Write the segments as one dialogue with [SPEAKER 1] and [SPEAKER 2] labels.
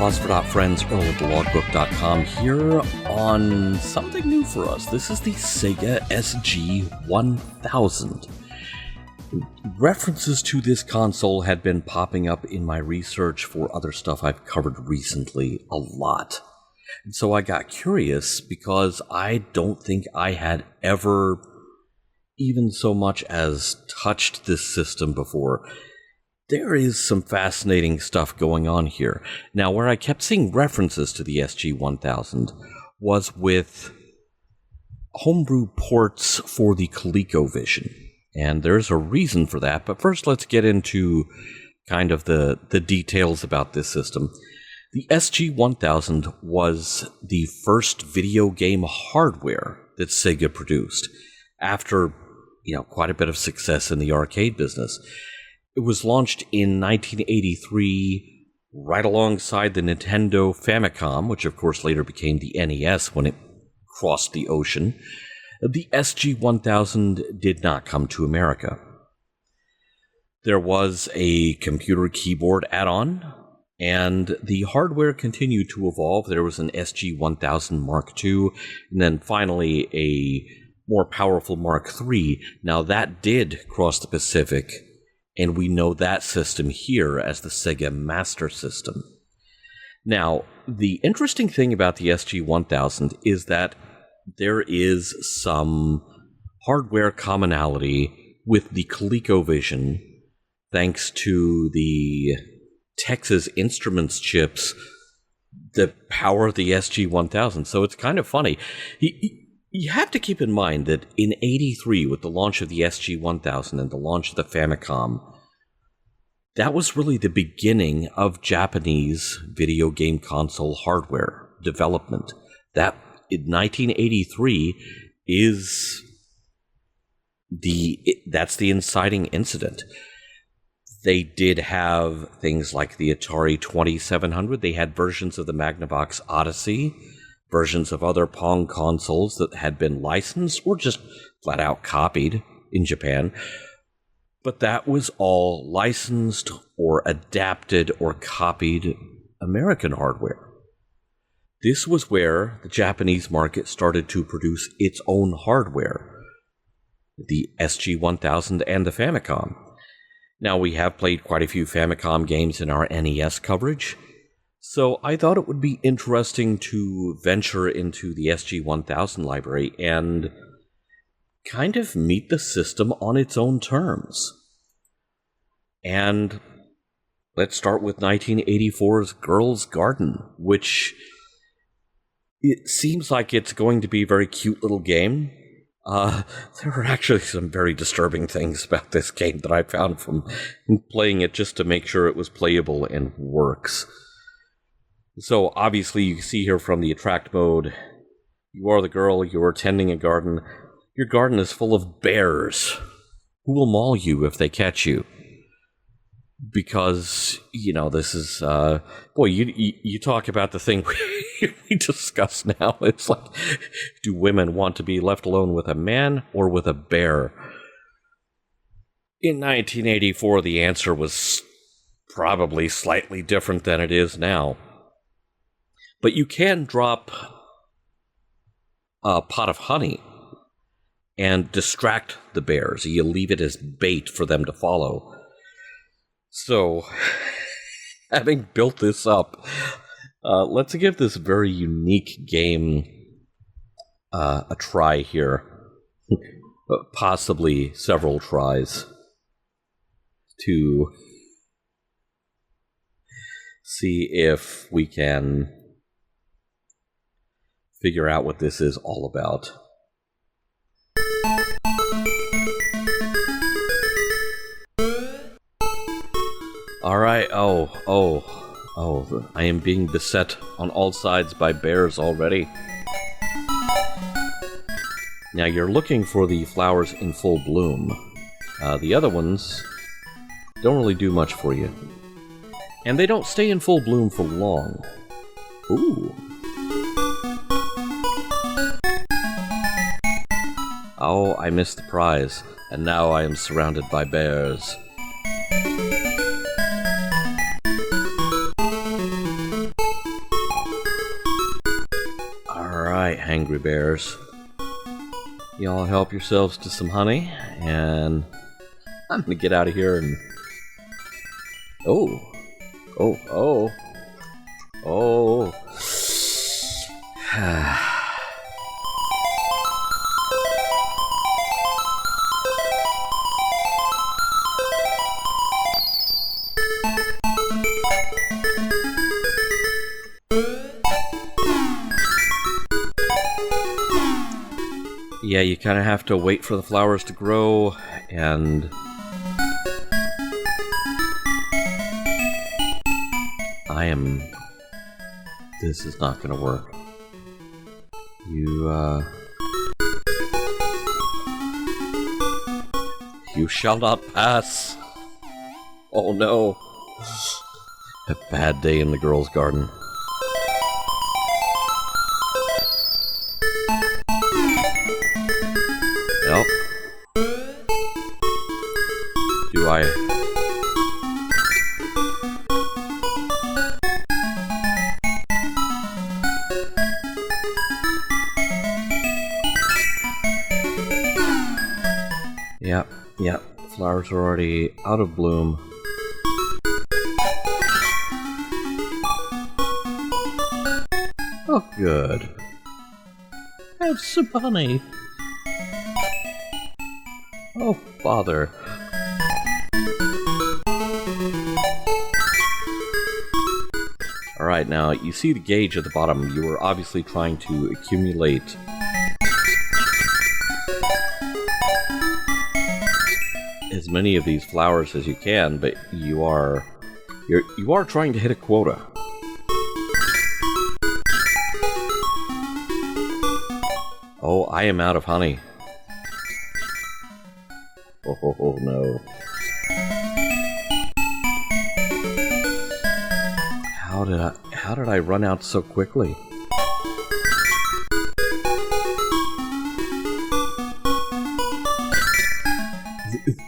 [SPEAKER 1] Phosphor Dot Friends, Earl at thelogbook.com, here on something new for us. This is the Sega SG-1000. References to this console had been popping up in my research for other stuff I've covered recently a lot. And so I got curious because I don't think I had ever even so much as touched this system before. There is some fascinating stuff going on here. Now, where I kept seeing references to the SG-1000 was with homebrew ports for the ColecoVision. And there's a reason for that, but first let's get into kind of the details about this system. The SG-1000 was the first video game hardware that Sega produced after, quite a bit of success in the arcade business. It was launched in 1983, right alongside the Nintendo Famicom, which of course later became the NES when it crossed the ocean. The SG-1000 did not come to America. There was a computer keyboard add-on, and the hardware continued to evolve. There was an SG-1000 Mark II, and then finally a more powerful Mark III. Now that did cross the Pacific, and we know that system here as the Sega Master System. Now, the interesting thing about the SG-1000 is that there is some hardware commonality with the ColecoVision, thanks to the Texas Instruments chips that power the SG-1000. So it's kind of funny. You have to keep in mind that in '83, with the launch of the SG-1000 and the launch of the Famicom, that was really the beginning of Japanese video game console hardware development. That, in 1983, that's the inciting incident. They did have things like the Atari 2700. They had versions of the Magnavox Odyssey, versions of other Pong consoles that had been licensed or just flat out copied in Japan. But that was all licensed or adapted or copied American hardware. This was where the Japanese market started to produce its own hardware, the SG-1000 and the Famicom. Now, we have played quite a few Famicom games in our NES coverage, so I thought it would be interesting to venture into the SG-1000 library and kind of meet the system on its own terms. And let's start with 1984's Girl's Garden, which it seems like it's going to be a very cute little game. There are actually some very disturbing things about this game that I found from playing it just to make sure it was playable and works. So obviously you see here from the attract mode, you are the girl, you are tending a garden. Your garden is full of bears who will maul you if they catch you. Because, this is, you talk about the thing we discuss now. It's like, do women want to be left alone with a man or with a bear? In 1984, the answer was probably slightly different than it is now. But you can drop a pot of honey and distract the bears. You leave it as bait for them to follow. So, having built this up, let's give this very unique game a try here. Possibly several tries to see if we can figure out what this is all about. All right. Oh, I am being beset on all sides by bears already. Now, you're looking for the flowers in full bloom. The other ones don't really do much for you. And they don't stay in full bloom for long. Ooh. Oh, I missed the prize, and now I am surrounded by bears. right, hangry bears. Y'all help yourselves to some honey, and I'm gonna get out of here and... Oh. Yeah, you kind of have to wait for the flowers to grow, and... This is not gonna work. You shall not pass! Oh no. A bad day in the girls' garden. Yep. Do I... Yep. Flowers are already out of bloom. Oh, good. Have some honey. Oh, bother. Alright, now, you see the gauge at the bottom. You were obviously trying to accumulate as many of these flowers as you can, but you are trying to hit a quota. Oh, I am out of honey. Oh no. How did I run out so quickly?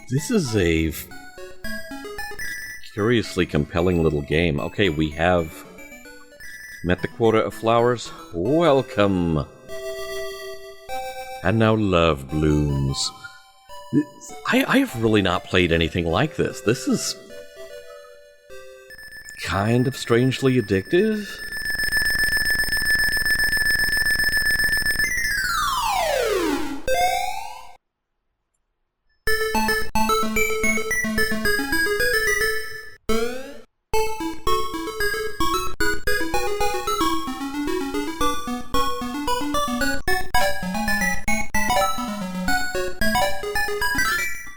[SPEAKER 1] This is a curiously compelling little game. Okay, we have met the quota of flowers. Welcome! And now love blooms. I have really not played anything like this. This is kind of strangely addictive.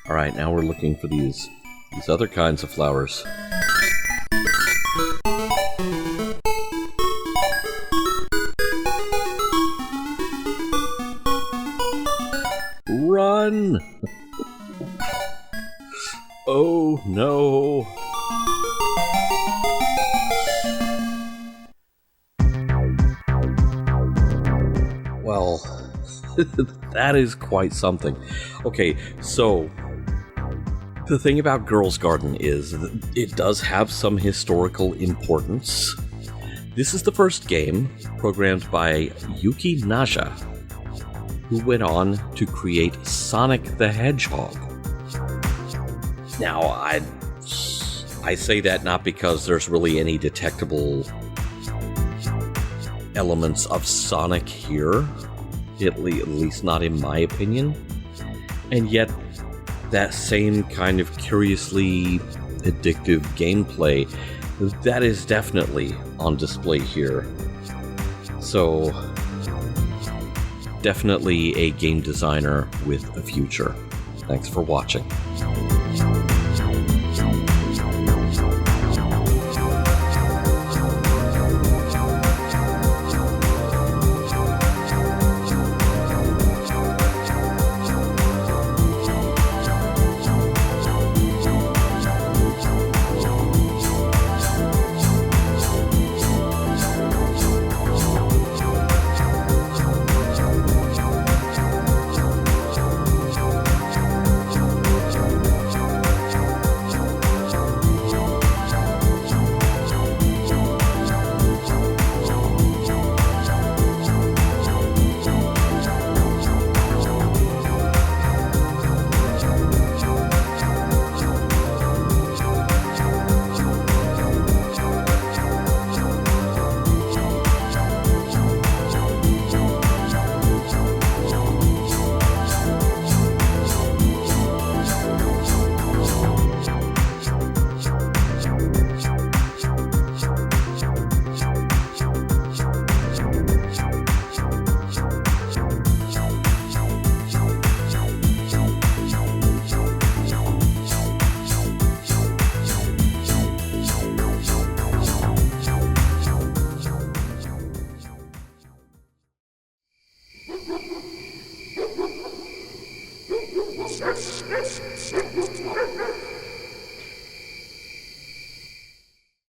[SPEAKER 1] Alright, now we're looking for these other kinds of flowers. Run! Oh no! Well, that is quite something. Okay, so the thing about Girls' Garden is that it does have some historical importance. This is the first game programmed by Yuki Naja, who went on to create Sonic the Hedgehog. Now, I say that not because there's really any detectable elements of Sonic here, at least not in my opinion, and yet that same kind of curiously addictive gameplay, that is definitely on display here. So, definitely a game designer with a future. Thanks for watching.